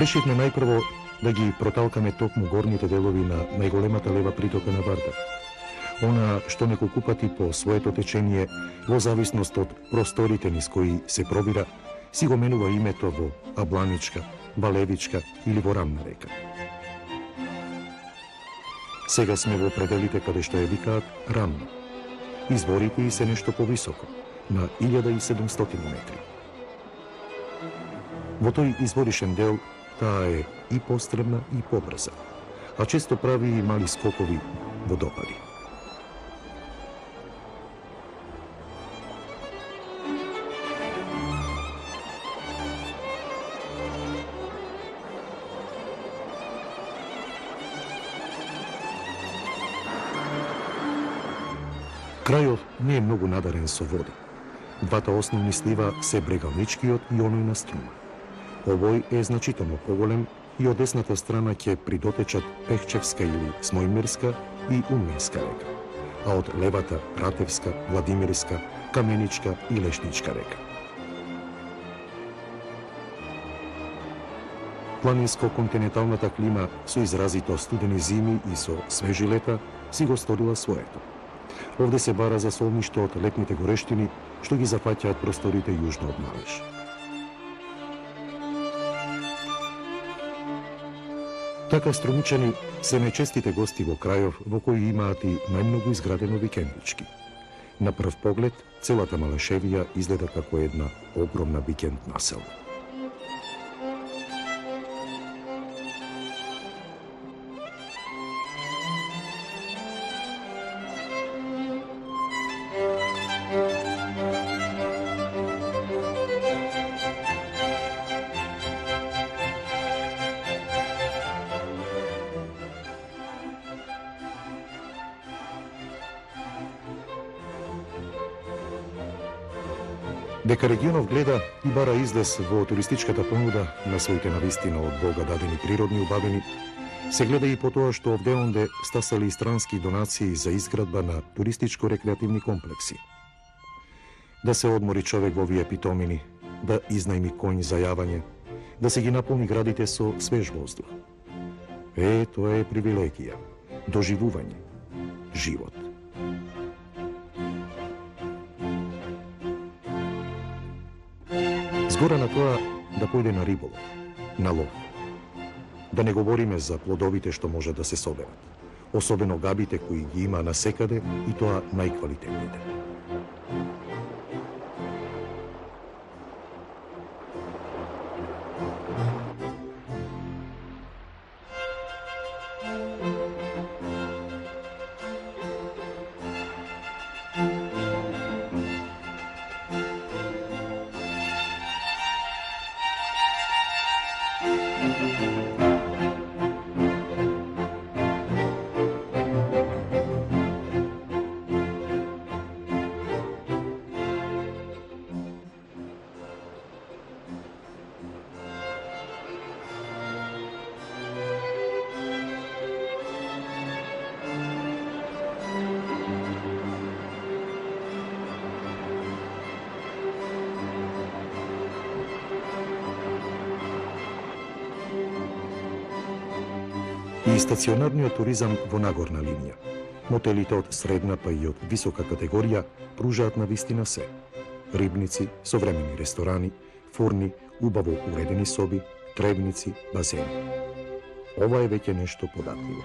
Решивме најпрво да ги проталкаме токму горните делови на најголемата лева притока на Вардар. Она што неколку пати по своето течение, во зависност од просторите низ кои се пробира, си го менува името во Абланичка, Балевичка или во Рамна река. Сега сме во пределите каде што ја викаат Рамна. Изворите и се нешто повисоко, на 1700 метри. Во тој изворишен дел таа е и пострмна и побрза, а често прави и мали скокови водопади. Крајот не е многу надарен со вода. Двата основни слива се брегалничкиот и оној на Струма. Овој е значително поголем и од десната страна ќе придотечат Пехчевска или Смојмирска и Умнинска река, а од левата Ратевска, Владимирска, Каменичка и Лешничка река. Планинско-континенталната клима со изразито студени зими и со свежи лета си го сторила своето. Овде се бара за солништо од летните горештини што ги зафаќаат просторите јужно од Малиш. Така струмичани се најчестите гости во крајов во кои имаат и најмногу изградено викендички. На прв поглед, целата Малешевија изгледа како една огромна викенд населба. Дека регионов гледа и бара излез во туристичката понуда на своите навистина од Бога дадени природни убавини, се гледа и по тоа што овде-онде стасали и странски донации за изградба на туристичко-рекреативни комплекси. Да се одмори човек во овие питомини, да изнајми коњ за јавање, да се ги наполни градите со свеж воздух. Тоа е привилегија, доживување, живот. Згора на тоа да појде на риболов, на лов. Да не говориме за плодовите што може да се соберат, особено габите кои ги има насекаде и тоа најквалитетните. И стационарниот туризам во нагорна линија. Мотелите од средна па и од висока категорија пружаат на вистина се. Рибници, современи ресторани, фурни, убаво уредени соби, тревници, базени. Ова е веќе нешто податливо.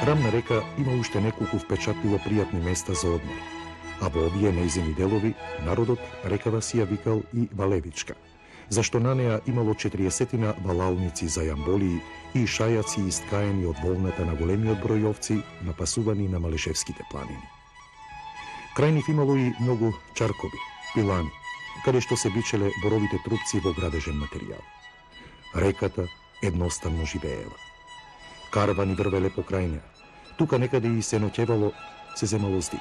Рамна река има уште неколку впечатливо пријатни места за одмор. а во овие нејзини делови народот рекава си ја викал и Валевичка, зашто на неа имало 40 валалници за јамболии и шајаци искаени од волната на големиот број овци напасувани на Малешевските планини. Крај нив имало и многу чаркови, пилани, каде што се бичеле боровите трупци во градежен материјал. Реката едноставно живеела. Карвани врвеле покрај неа. Тука некаде и се ноќевало, се земало здив.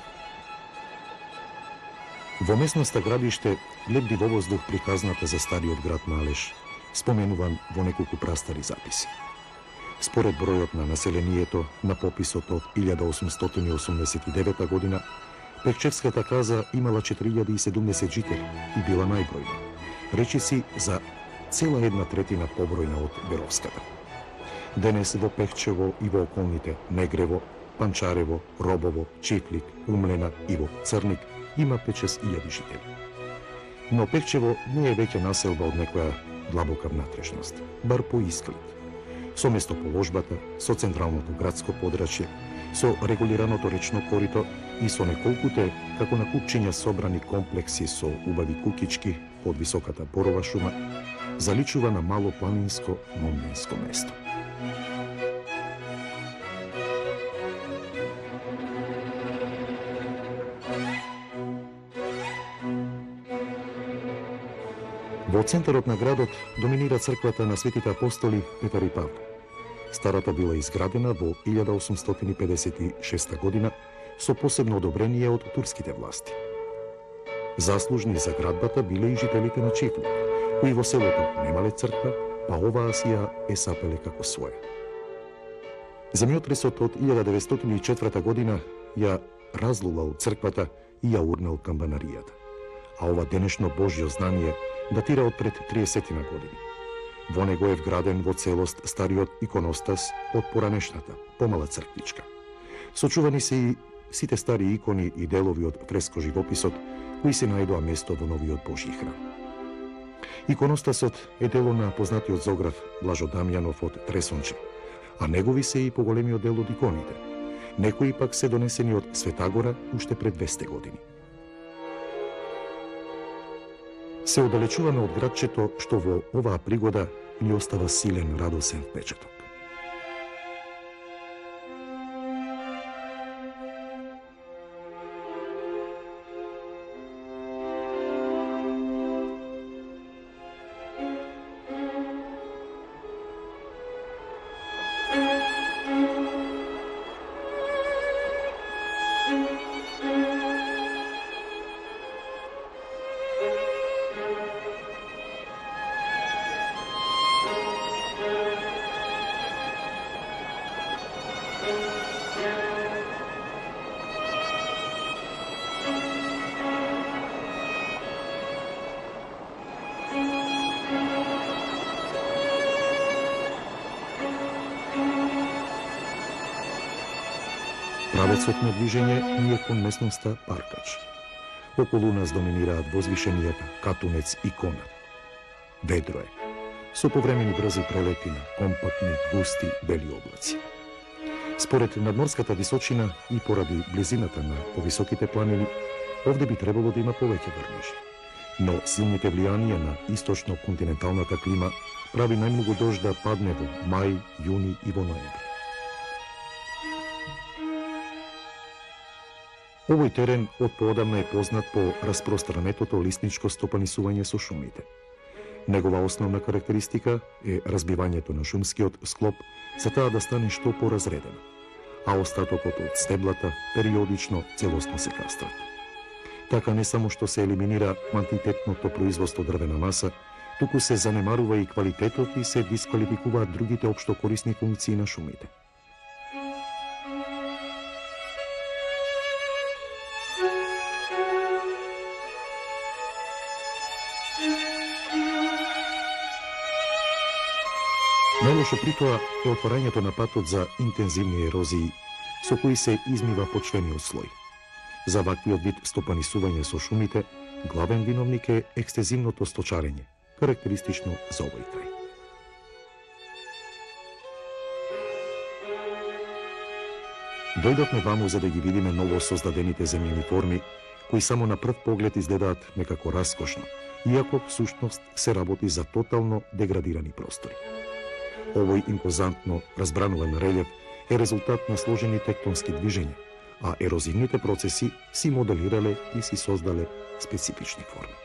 Во местноста Градиште лебди во воздух приказната за стариот град Малеш, споменуван во неколку прастари записи. Според бројот на населението на пописот од 1889 година, Пекчевската каза имала 4070 жители и била најбројна, речиси за цела 1/3 побројна од Беровската. Денес во Пехчево и во околните Негрево, Панчарево, Робово, Чифлик, Умлена и во Црник има 5-6 жители. Но Пехчево не е веќе населба од некоја длабока внатрешност, бар по изглед. Со местоположбата, со централното градско подрачје, со регулираното речно корито и со неколкуте, како на купчиња собрани комплекси со убави кукички под високата борова шума, заличува на мало планинско момненско место. Во центарот на градот доминира црквата на светите апостоли Петар и Павле. Старата била изградена во 1856 година со посебно одобрение од турските власти. Заслужни за градбата биле и жителите на Чифлик, кои во селото немале црква, па оваа си ја е сапеле како своја. Земјотресот од 1904 година ја разлулал црквата и ја урнал камбанаријата, а ова денешно Божјо знание датира од пред 30 години. Во него е вграден во целост стариот иконостас од поранешната, помала црквичка. Сочувани се и сите стари икони и делови од фреско живописот, кои се најдоа место во новиот Божји храм. Иконостасот е дело на познатиот зограф Блажо Дамјанов од Тресонче, а негови се и поголемиот дел од иконите. Некои пак се донесени од Светагора уште пред 200 години. Се оддалечуваме од градчето што во оваа пригода ни остава силен радосен впечаток. Правецот на движење ни е кон местноста Паркач. Околу нас доминираат возвишенијата Катунец и Конар. Ведро е, со повремени брзи прелети на компактни, густи, бели облаци. Според надморската височина и поради близината на повисоките планини, овде би требало да има повеќе врнежи. Но силните влијанија на источно-континенталната клима прави најмногу дожд да падне во мај, јуни и во ноември. Овој терен од поодамна е познат по распространетото лисничко стопанисување со шумите. Негова основна карактеристика е разбивањето на шумскиот склоп за таа да стане што поразредена, а остатокот од стеблата периодично целосно се кастрат. Така не само што се елиминира квантитетното производство дрвена маса, туку се занемарува и квалитетот и се дисквалификуваат другите општокорисни функции на шумите. Најлошо при тоа е отварањето на патот за интензивни ерозии, со кои се измива почвениот слој. За ваквиот вид стопанисување со шумите, главен виновник е екстезивното сточарење, карактеристично за овој крај. Дојдовме ваму за да ги видиме ново создадените земјени форми, кои само на прв поглед изгледаат некако раскошно, иако всушност се работи за тотално деградирани простори. Овој импозантно разбрануван релјеф е резултат на сложени тектонски движења, а ерозивните процеси си моделирале и си создале специфични форми.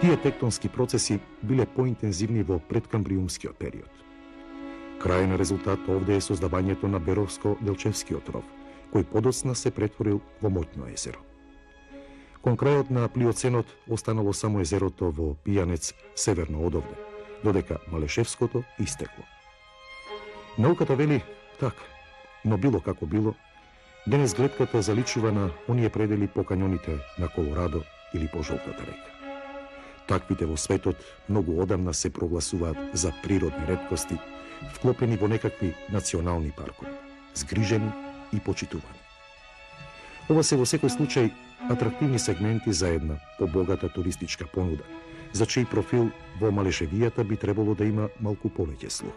Тие тектонски процеси биле поинтензивни во предкамбриумскиот период. Крајен резултат овде е создавањето на Беровско-Делчевскиот ров, кој подоцна се претворил во моќно езеро. Кон крајот на Плиоценот останало само езерото во Пијанец северно од овде, додека Малешевското истекло. Науката вели така, но било како било, денес гледката заличува на оние предели по кањоните на Колорадо или по Жолтата река. Таквите во светот многу одамна се прогласуваат за природни реткости, вклопени во некакви национални паркови, згрижени и почитувани. Ова се во секој случај атрактивни сегменти за една побогата туристичка понуда, за чиј профил во Малешевијата би требало да има малку повеќе слух.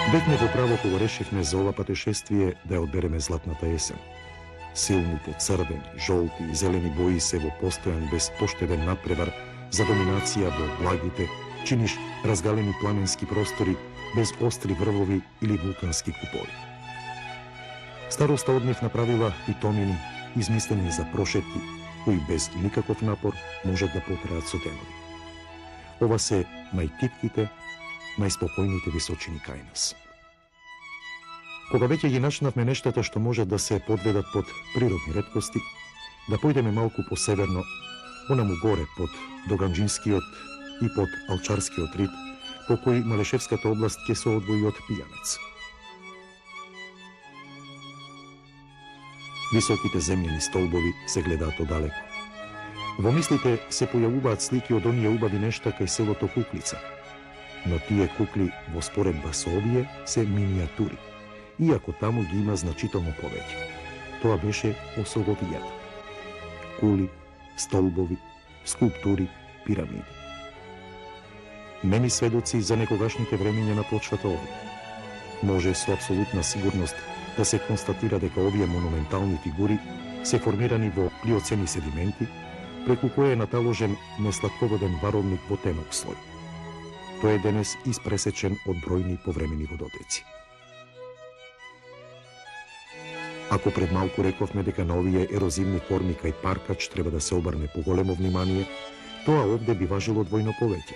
Бевме во право кога решивме за ова патешествие да ја одбереме златната есен. Силните црвени, жолти и зелени бои се во постојан безпоштеден надпревар за доминација во благите, чиниш разгалени планински простори без остри врвови или вулкански куполи. Староста од нив направила питомини, измислени за прошетки, кои без никаков напор можат да потраат со денови. Ова се најтипките, најспокојните височини кај нас. Кога веќе ги начнавме нештата што можат да се подведат под природни реткости, да појдеме малку посеверно, онаму горе под Доганџинскиот и под Алчарскиот рид, по кој Малешевската област ќе се одвои од Пијанец. Високите земјени столбови се гледаат одалеку. Во мислите се појавуваат слики од оние убави нешта кај селото Куклица, но тие кукли во споредба со овие се миниатури, иако таму ги има значително повеќе. Тоа беше Осоговијата. Кули, столбови, скулптури, пирамиди. Неми сведоци за некогашните времиња на почвата овде. Може со апсолутна сигурност да се констатира дека овие монументални фигури се формирани во плиоцени седименти, преку кој е наталожен несладководен варовник во тенок слој. Тој е денес испресечен од бројни повремени водотеци. Ако пред малку рековме дека на овие ерозивни форми кај Паркач треба да се обрне поголемо внимание, тоа овде би важило двојно повеќе,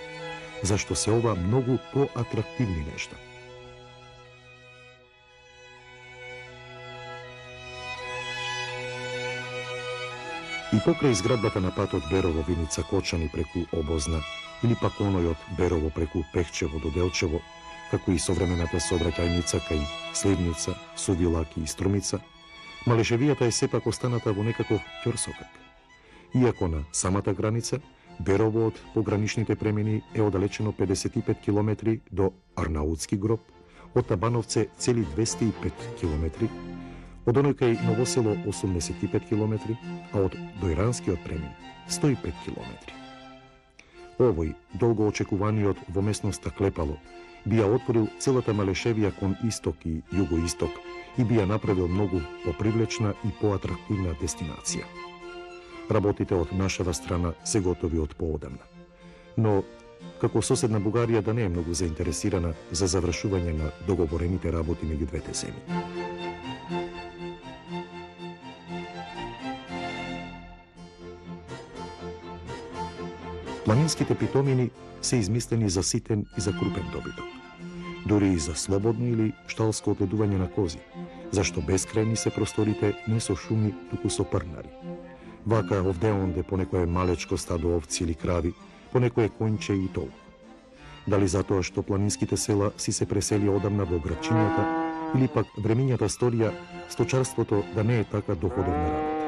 зашто се ова многу поатрактивни нешта. И покрај изградбата на патот Берово-Виница-Кочани преку Обозна, или пак оној од Берово преку Пехчево до Делчево, како и современата сообраќајница кај Сливница, Сувилаки и Струмица, Малешевијата е сепак останата во некаков ќорсокак. Иако на самата граница, Берово од пограничните премини е оддалечено 55 км до Арнаутски гроб, од Табановце цели 205 км, од оној кај Новосело 85 км, а од Дојранскиот премин 105 км. Овој, долго очекуваниот во местноста Клепало, би ја отворил целата Малешевија кон исток и југоисток и би ја направил многу попривлечна и поатрактивна дестинација. Работите од нашава страна се готови од поодамна. Но, како соседна Бугарија да не е многу заинтересирана за завршување на договорените работи меѓу двете земји. Планинските питомини се измислени за ситен и за крупен добиток. Дури и за слободно или шталско огледување на кози, зашто бескрајни се просторите не со шуми, туку со прнари. Вака овде-онде по некое малечко стадо овци или крави, по некое конче и толку. Дали затоа што планинските села си се пресели одамна во градчињата, или пак времењата сторија сточарството да не е така доходовна работа.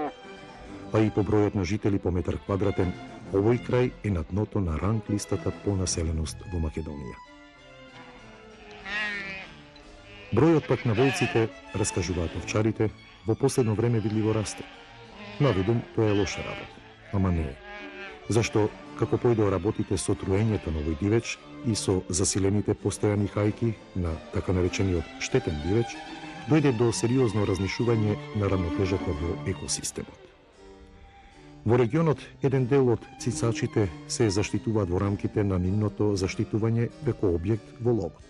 А и по бројот на жители по метар квадратен, овој крај е на дното на ранг листата по населеност во Македонија. Бројот пак на волците, раскажуваат овчарите, во последно време видливо расте. Наведум, тоа е лоша работа, ама не е. Зашто, како појдео работите со труењето на овој дивеч и со засилените постојани хајки на така наречениот штетен дивеч, дојде до сериозно разнишување на рамнотежата во екосистемот. Во регионот, еден дел од цицачите се заштитуваат во рамките на нивното заштитување како објект во ловот.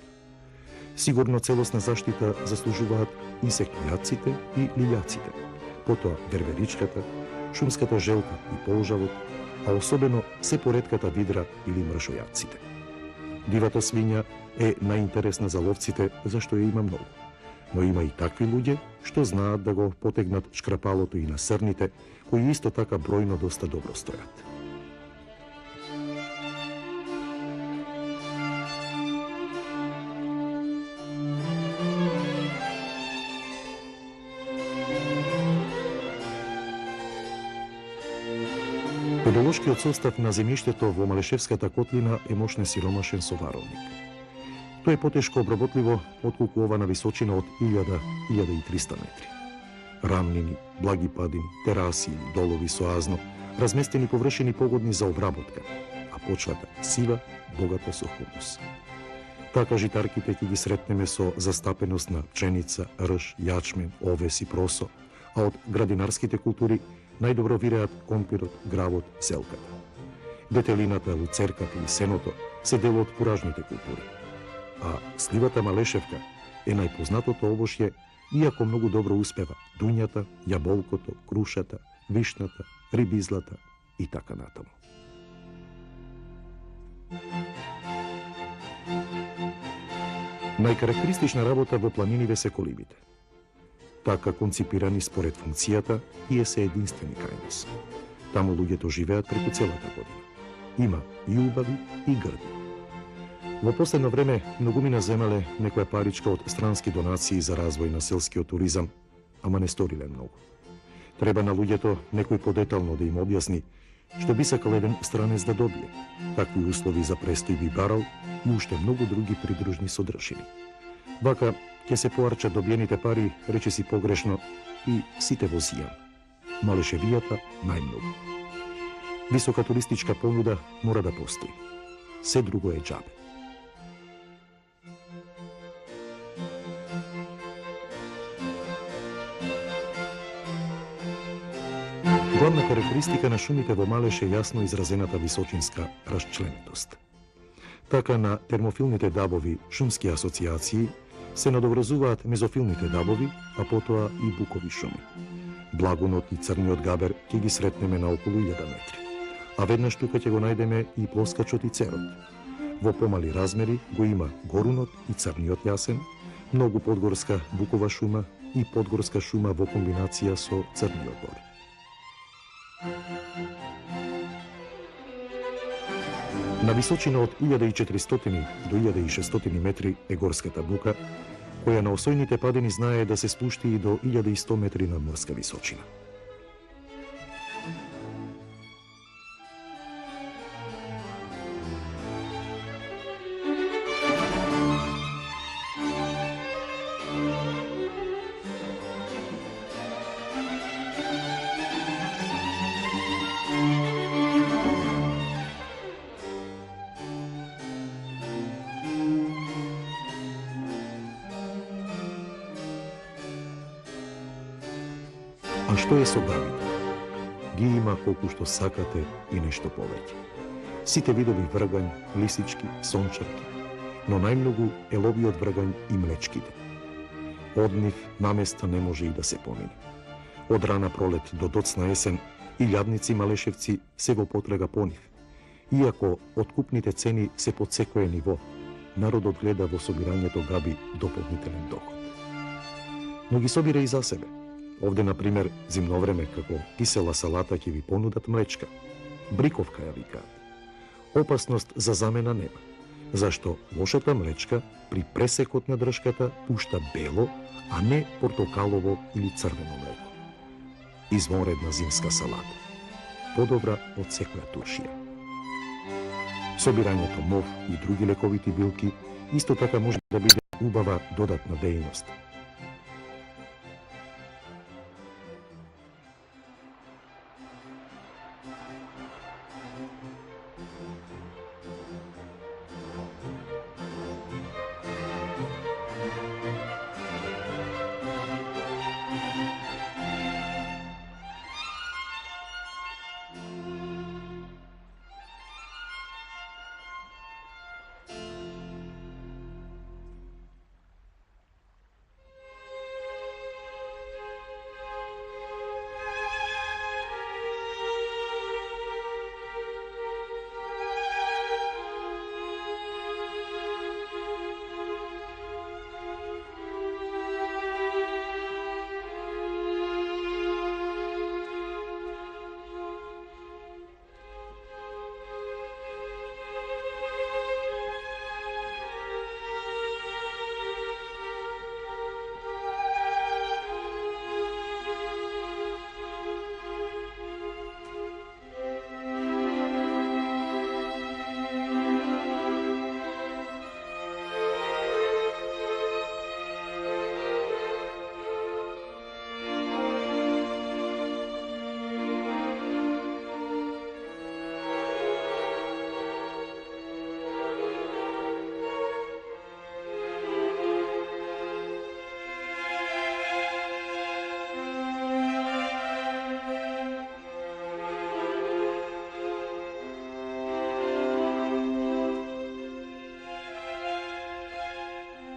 Сигурно целосна заштита заслужуваат инсектојадците и лилјаците, потоа верверичката, шумската желка и полжавот, а особено се поредката видра или мршојадците. Дивата свиња е најинтересна за ловците, зашто ја има многу. Но има и такви луѓе што знаат да го потегнат шкрапалото и на срните, кои исто така бројно доста добро стојат. Подолошкиот состав на земјиштето во Малешевската котлина е мошне сиромашен со варовник. Тоа е потешко обработливо отколку ова на височина од 1000-1300 метри. Рамнини, благи падини, тераси или долови со азно, разместени површини погодни за обработка, а почвата сива, богата со хумус. Така житарките ќе ги сретнеме со застапеност на пченица, рж, јачмен, овес и просо, а од градинарските култури најдобро виреат компирот, гравот, селката. Детелината, луцерката и сеното се дел од фуражните култури. А сливата Малешевка е најпознатото овошје, иако многу добро успева дуњата, јаболкото, крушата, вишната, рибизлата и така натаму. Најкарактеристична работа во планиниве се колибите. Така конципирани според функцијата и се единствени кај нас. Таму луѓето живеат преку целата година. Има и убави и грди. Во последно време многумина земале некоја паричка од странски донации за развој на селскиот туризам, ама не сториле многу. Треба на луѓето некој подетално да им објасни што би сакал еден странец да добие, какви услови за престој би барал и уште многу други придружни содржини. Вака ќе се поарчат добиените пари, речиси погрешно, и сите во зијан. Малешевијата најмногу. Висока туристичка понуда мора да постои. Се друго е џабе. Главна карактеристика на шумите во Малеш е јасно изразената височинска расчленетост. Така на термофилните дабови шумски асоциации се надоврзуваат мезофилните дабови, а потоа и букови шуми. Благунот и црниот габер ќе ги сретнеме на околу 1000 метри. А веднаш тука ќе го најдеме и плоскачот и церот. Во помали размери го има горунот и црниот јасен, многу подгорска букова шума и подгорска шума во комбинација со црниот бор. На височина од 1400 до 1600 метри е горската бука, која на осојните падини знае да се спушти и до 1100 метри над морска височина. А што е со габите? Ги има колку што сакате и нешто повеќе. Сите видови вргањ, лисички, сончарки, но најмногу е ловиот вргањ и млечките. Од нив наместа не може и да се помине. Од рана пролет до доцна есен и лјадници малешевци се во потрага по нив. Иако откупните цени се под секое ниво, народот гледа во собирањето габи дополнителен доход. Но ги собира и за себе. Овде, например, зимно време, како кисела салата ќе ви понудат млечка. Бриковка ја викаат. Опасност за замена нема. зашто лошата млечка при пресекот на држката пушта бело, а не портокалово или црвено млеко. Извонредна зимска салата. Подобра од секоја туршија. Собирањето мов и други лековити билки исто така може да биде убава додатна дејност.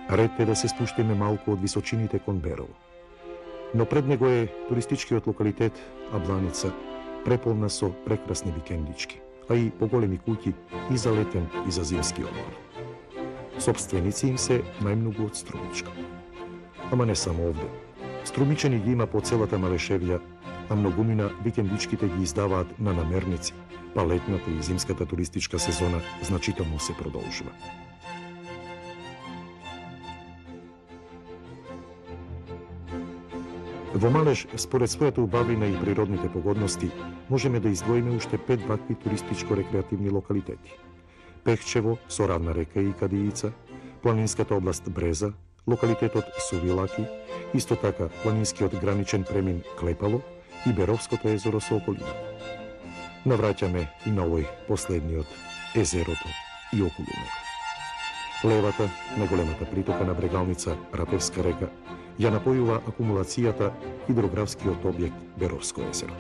Ред е да се спуштиме малку од височините кон Берово. Но пред него е туристичкиот локалитет Абланица, преполна со прекрасни викендички, а и поголеми куќи и за летен и за зимски одмор. Собственици им се најмногу од Струмичка. Ама не само овде. Струмичани ги има по целата Малешевија, а многумина викендичките ги издаваат на намерници, па летната и зимската туристичка сезона значително се продолжува. Во Малеш, според својата убавина и природните погодности, можеме да издвоиме уште 5 вакви туристичко-рекреативни локалитети. Пехчево, со равна река и Кадиица, планинската област Бреза, локалитетот Сувилаки, исто така планинскиот граничен премин Клепало и Беровското езеро со околина. Навраќаме и на овој последниот езерото и околу него. Левата, најголемата притока на брегалница Ратевска река, ја напојува акумулацијата хидрографскиот објект Беровско езеро.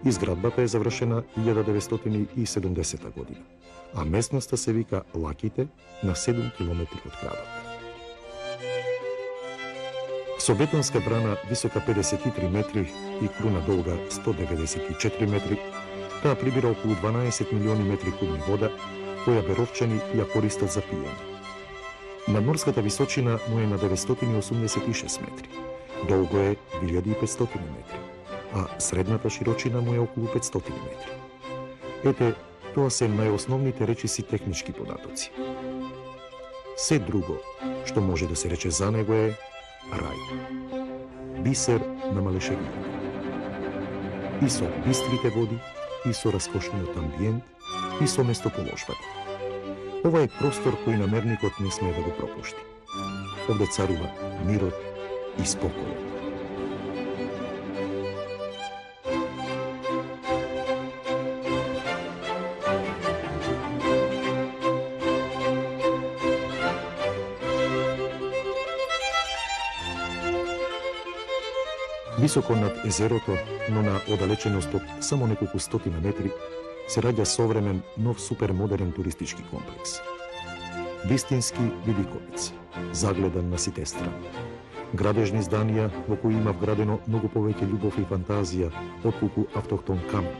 Изградбата е завршена 1970 година, а местноста се вика Лаките на 7 километри од градот. Со бетонска брана висока 53 метри и круна долга 194 метри, таа прибира околу 12 милиони метри кубни вода, која беровчани ја користат за пиење. Надморската височина му е на 986 метри, долго е 1500 метри, а средната широчина му е околу 500 метри. Ете, тоа се најосновните речиси технички податоци. Се друго, што може да се рече за него е рај. Бисер на Малешевијата. И со бистрите води, и со раскошниот амбиент, и со местоположбата. Ова е простор кој намерникот не смее да го пропушти. Овде царува мирот и спокојот. Високо над езерото, но на оддалеченост од само неколку стотина метри, се раѓа современ, нов супермодерен туристички комплекс. Вистински Видиковец, загледан на сите страни. Градежни зданија во кои има вградено многу повеќе љубов и фантазија отколку автохтон камен.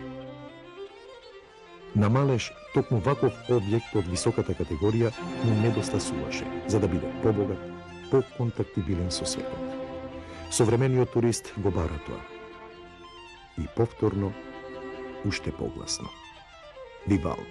На Малеш токму ваков објект од високата категорија му недостасуваше за да биде побогат, поконтактибилен со светот. Современиот турист го бара тоа. И повторно, уште погласно. Вивалди.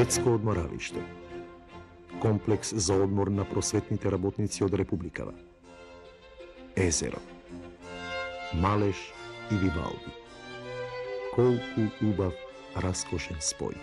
детско одморалиште, комплекс за одмор на просветните работници од Републикава, езеро, Малеш и Вивалди. Колку убав, раскошен спој.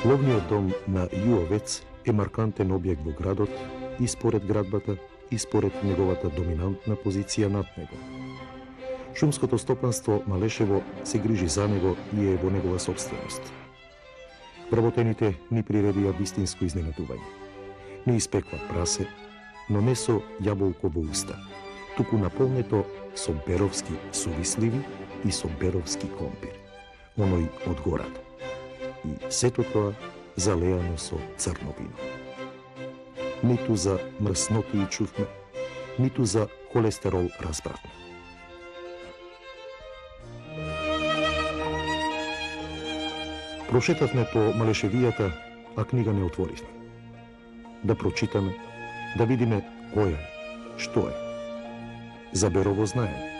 Ловниот дом на Јуовец е маркантен објект во градот и според градбата и според неговата доминантна позиција над него. Шумското стопанство Малешево се грижи за него и е во негова собственост. Вработените ни приредија вистинско изненадување. Не испеква прасе, но не со јаболко во уста, туку наполнето со беровски сувисливи и со беровски компир, оној од гората. И сето тоа залеано со црно вино. Ниту за мрсноти и чувме, ниту за холестерол разбратна. Прошетавме по Малешевијата, а книга не отворивме. Да прочитаме, да видиме која е, што е. За Берово знаеме.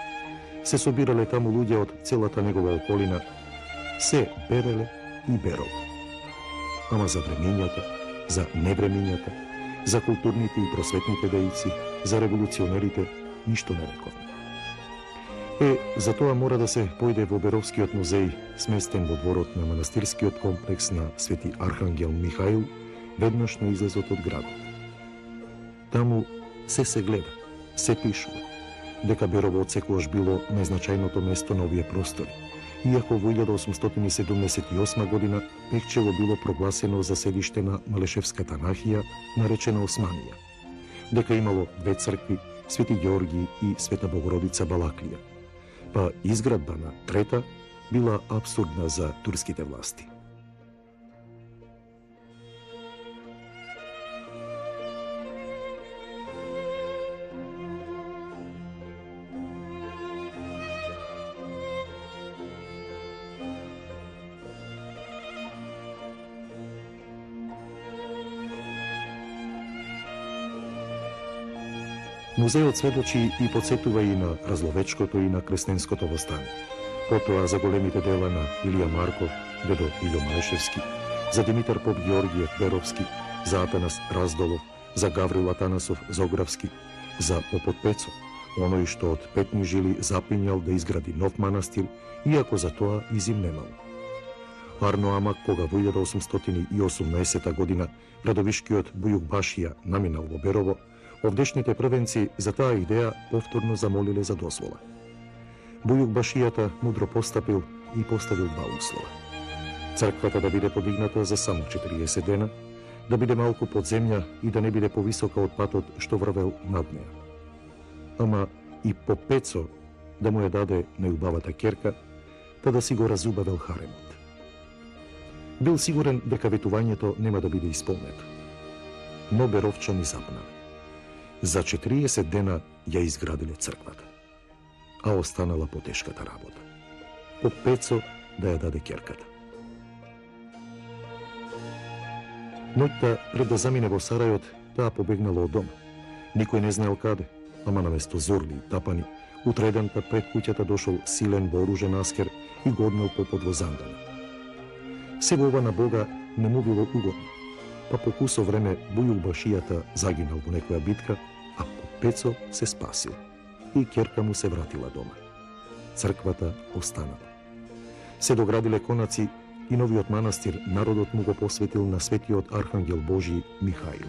Се собирале таму луѓе од целата негова околина, се береле и берово. Ама за времењата, за невремењата, за културните и просветните дејци, за револуционерите, ништо не рековме. За тоа мора да се појде во Беровскиот музеј, сместен во дворот на манастирскиот комплекс на Свети Архангел Михаил, веднаш на излезот од градот. Таму се гледа, се пишува, дека Берово отсекогаш било најзначајното место на овие простори, иако во 1878 година Пекчево било прогласено за седиште на Малешевската нахија, наречена Османија, дека имало две цркви, Свети Ѓорги и Света Богородица Балаклија, па изградба на трета била апсурдна за турските власти. Музеот сведочи и подсетува и на Разловечкото и на Крестенското востание. Потоа за големите дела на Илија Марков, дедо Илјо Малешевски, за Димитар Поп Ѓоргиев Беровски, за Атанас Раздолов, за Гаврил Атанасов Зографски, за Попот Пецов, оној што од петни жили запињал да изгради нов манастир, иако за тоа изим немал. Арно Амак, кога во 1818 година Радовишкиот Бујук Башија наминал во Берово, овдешните првенци за таа идеја повторно замолиле за дозвола. Бујук Башијата мудро постапил и поставил два услова. Црквата да биде подигната за само 40 дена, да биде малку под земја и да не биде повисока од патот што врвел над неа. Ама и по Пецо да му ја даде неубавата керка, та да си го разубавел харемот. Бил сигурен дека ветувањето нема да биде исполнето. Но беровчани запнале. За 40 дена ја изградиле црквата, а останала потешката работа. По Пецо да ја даде керката. Ноќта пред да замине во Сарајот, таа побегнала од дома. Никој не знаел каде, ама наместо зорли и тапани, утредента пред куќата дошол силен вооружен аскер и го однел попод во Зандана. Сега ова на Бога не му било угодно, па по кусо време Бујук Башијата загинал во некоја битка, а Пецо се спасил и керка му се вратила дома. Црквата останала. Се доградиле конаци и новиот манастир народот му го посветил на Светиот Архангел Божи Михаил.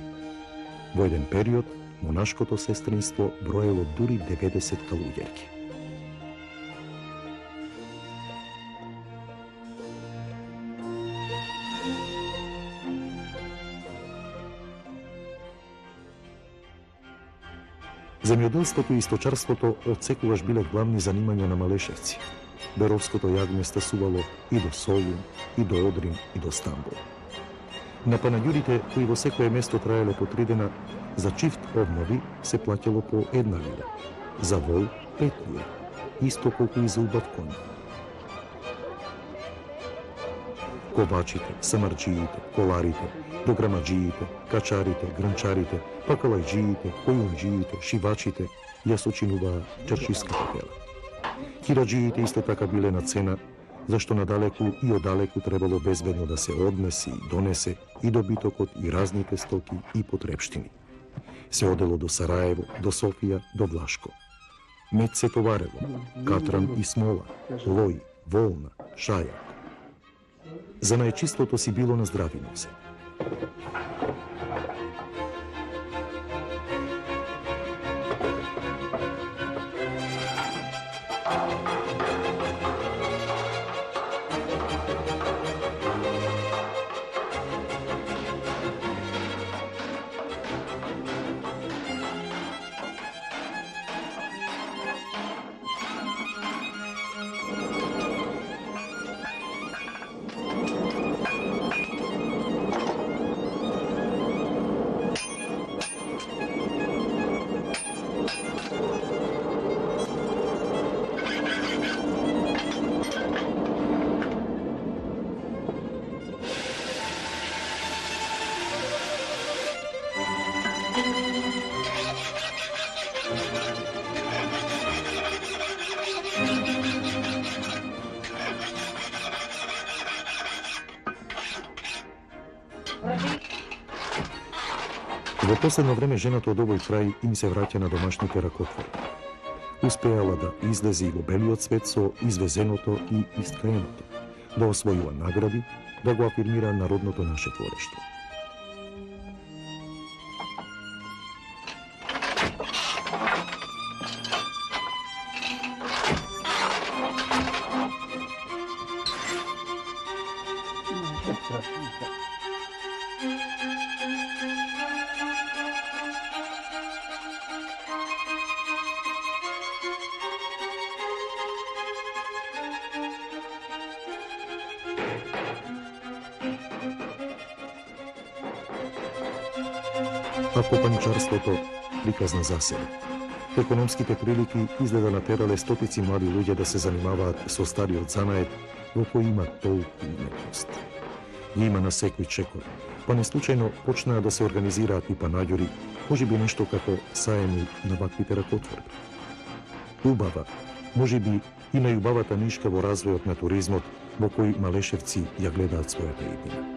Во еден период монашкото сестринство броело дури 90 калуѓерки. Земјоделството и сточарството отсекогаш биле главни занимања на малешевци. Беровското јагне стасувало и до Солун, и до Одрин, и до Стамбул. На панаѓурите, кои во секое место траеле по 3 дена, за чифт обнови се плаќало по 1 лира, за вол 5 лира, исто колку и за убав конј. ковачите, самарджиите, коларите, дограмаджиите, качарите, гранчарите, пакалајджиите, којунџиите, шивачите ја сочинуваа чаршиската тела. Кираджиите исто така биле на цена, зашто надалеку и одалеку требало безбедно да се однесе и донесе и добитокот и разните стоки и потрепштини. Се одело до Сараево, до Софија, до Влашко. Мед се товарело, катран и смола, лој, волна, шајак. За најчистото си било на здравино се. Во последно време жената од овој крај им се враќа на домашните ракотвори. Успеала да излезе и во белиот свет со извезеното и искреното, да освојува награди, да го афирмира народното наше творештво. А копанчарството приказна за себе. Економските прилики изгледа натерале стотици млади луѓе да се занимаваат со стариот занает во кој има толку уметност. Ги има на секој чекор, па не случајно почнаа да се организираат и панаѓори, можеби нешто како саеми на ваквите ракотворби. Убава, можеби и најубавата нишка во развојот на туризмот, во кој малешевци ја гледаат својата иднина.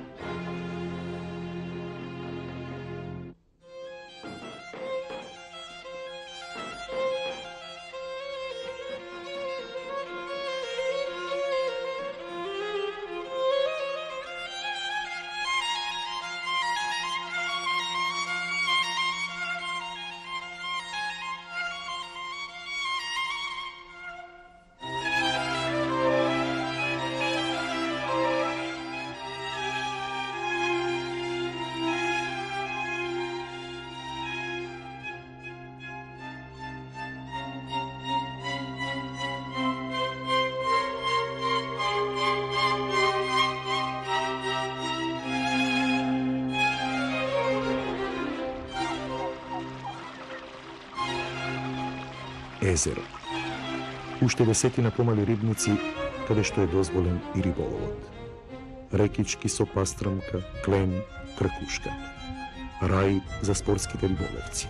Езеро. Уште десетина помали рибници, каде што е дозволен и риболовот. Рекички со пастрамка, клем, кркушка. Рај за спортските риболовци.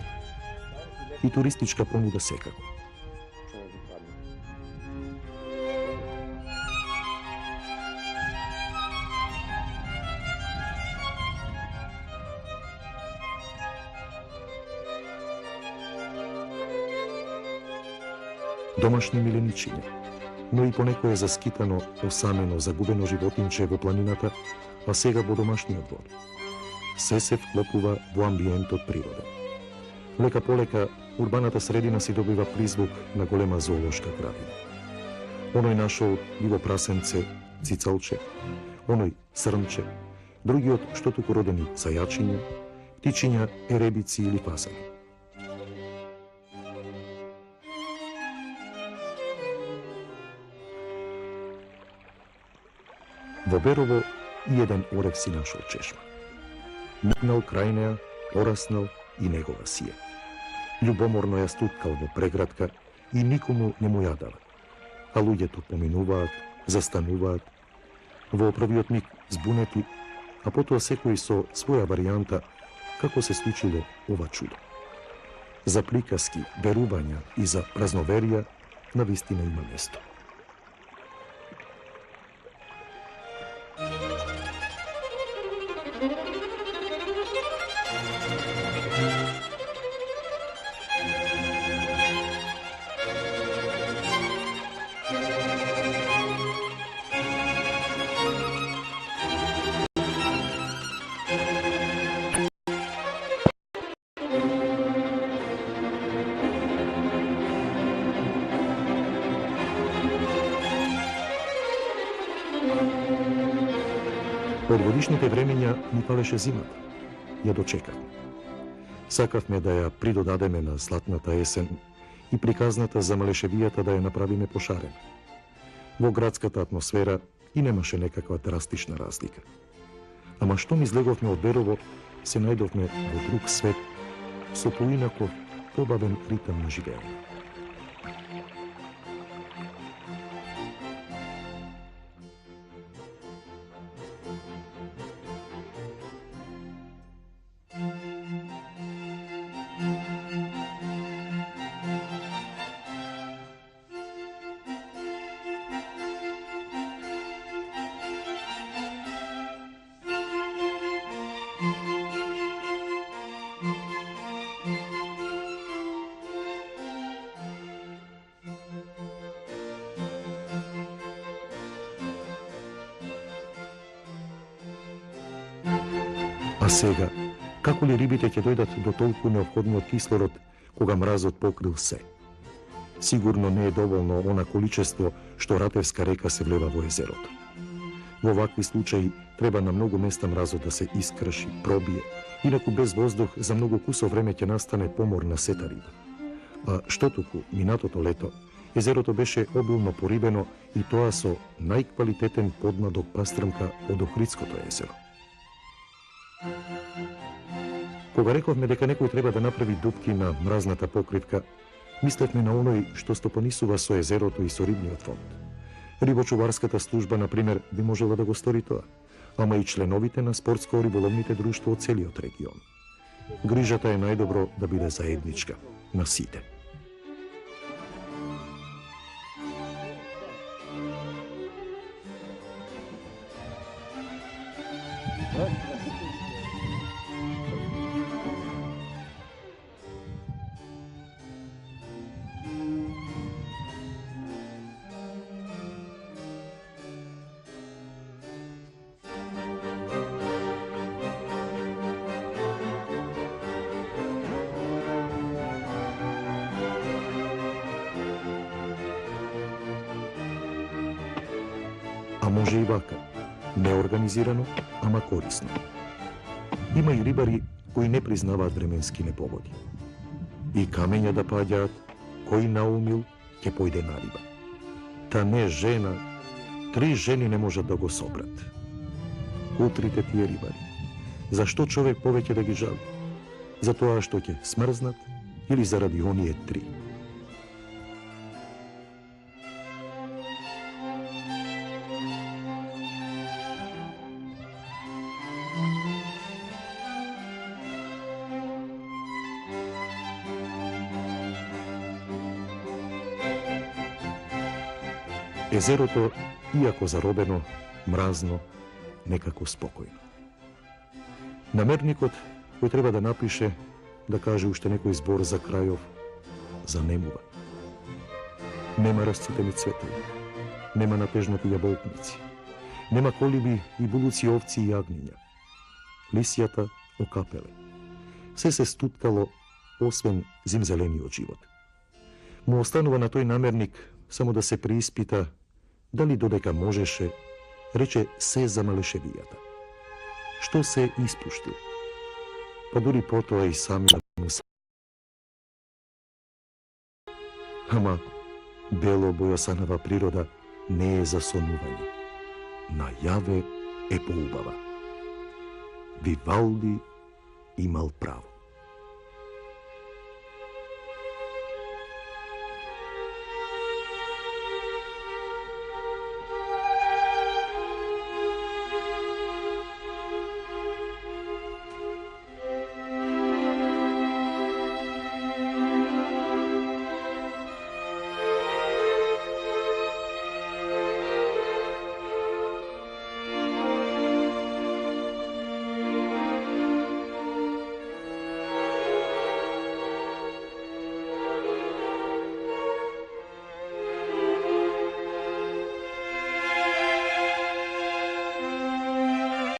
И туристичка понуда секако. Домашни миленичиња, но и понекое заскитано, осамено, загубено животинче во планината, а сега во домашниот двор. Се се вклопува во амбиентот природен. Лека полека, урбаната средина си добива призвук на голема зоолошка градина. Оној нашол диво прасенце, цицалче, оној срнче, другиот што туку родени зајачиња, птичиња, еребици или фасани. Во Берово и еден орев си нашол чешма. Мигнал крај неа, пораснал и негова сие. Љубоморно ја стуткал во преградка и никому не му ја дава. А луѓето поминуваат, застануваат. Во првиот миг zbuneti, a potom sekoj so svoja varijanta kako se slučilo ova čudo. Za prikaski, verubanja i za praznoverija na vistina ima mjesto. Od godišnjega vremenja mi paleše zimata. Ja dočekam. Sakav me da ja pridodademe na zlatnata jesen i prikaznata za maleševijata da je napravime pošaren. Vo gradskata atmosfera i nemaše nekakva drastična razlika. Ama što mi zlegovme od Berovo, se najdovme vo drug svet, so poinako pobaven ritam na življenju. A сега, како ли рибите ќе дојдат до толку необходниот кислород кога мразот покрил се? Сигурно не е доволно она количество што Ратевска река се влева во езерото. Во вакви случаи треба на многу места мразот да се искрши, пробие, инаку без воздух за многу кусо време ќе настане помор на сета риба. А што туку, минатото лето, езерото беше обилно порибено и тоа со најквалитетен подмладок пастрмка од Охридското езеро. Кога рековме дека некој треба да направи дупки на мразната покривка, мислевме на оној што стопанисува со езерото и со рибниот фонд. Рибочуварската служба, например, би можела да го стори тоа, ама и членовите на спортско-риболовните друштва од целиот регион. Грижата е најдобро да биде заедничка, на сите. А може и вака, неорганизирано, ама корисно. Има и рибари кои не признаваат временски непогоди. И камења да паѓаат, кој наумил, ќе појде на риба. Та не жена, 3 жени не можат да го собрат. Утрите тие рибари. Зашто човек повеќе да ги жали? За тоа што ќе смрзнат или заради оние 3? Езерото, иако заробено, мразно, некако спокојно. Намерникот, кој треба да напише, да каже уште некој збор за крајов, занемува. Нема расцутени цветови, нема натежнати јаболкници, нема колиби и булуци овци и јагниња. Лисијата окапеле. Се се стуткало, освен зимзелениот живот. Му останува на тој намерник само да се прииспита дали додека можеше, рече се за малешевијата. Што се испуштил? Па дури потоа и самиот му се. Ама, бело бојосанава природа не е за сонување. Најаве е поубава. Вивалди имал право.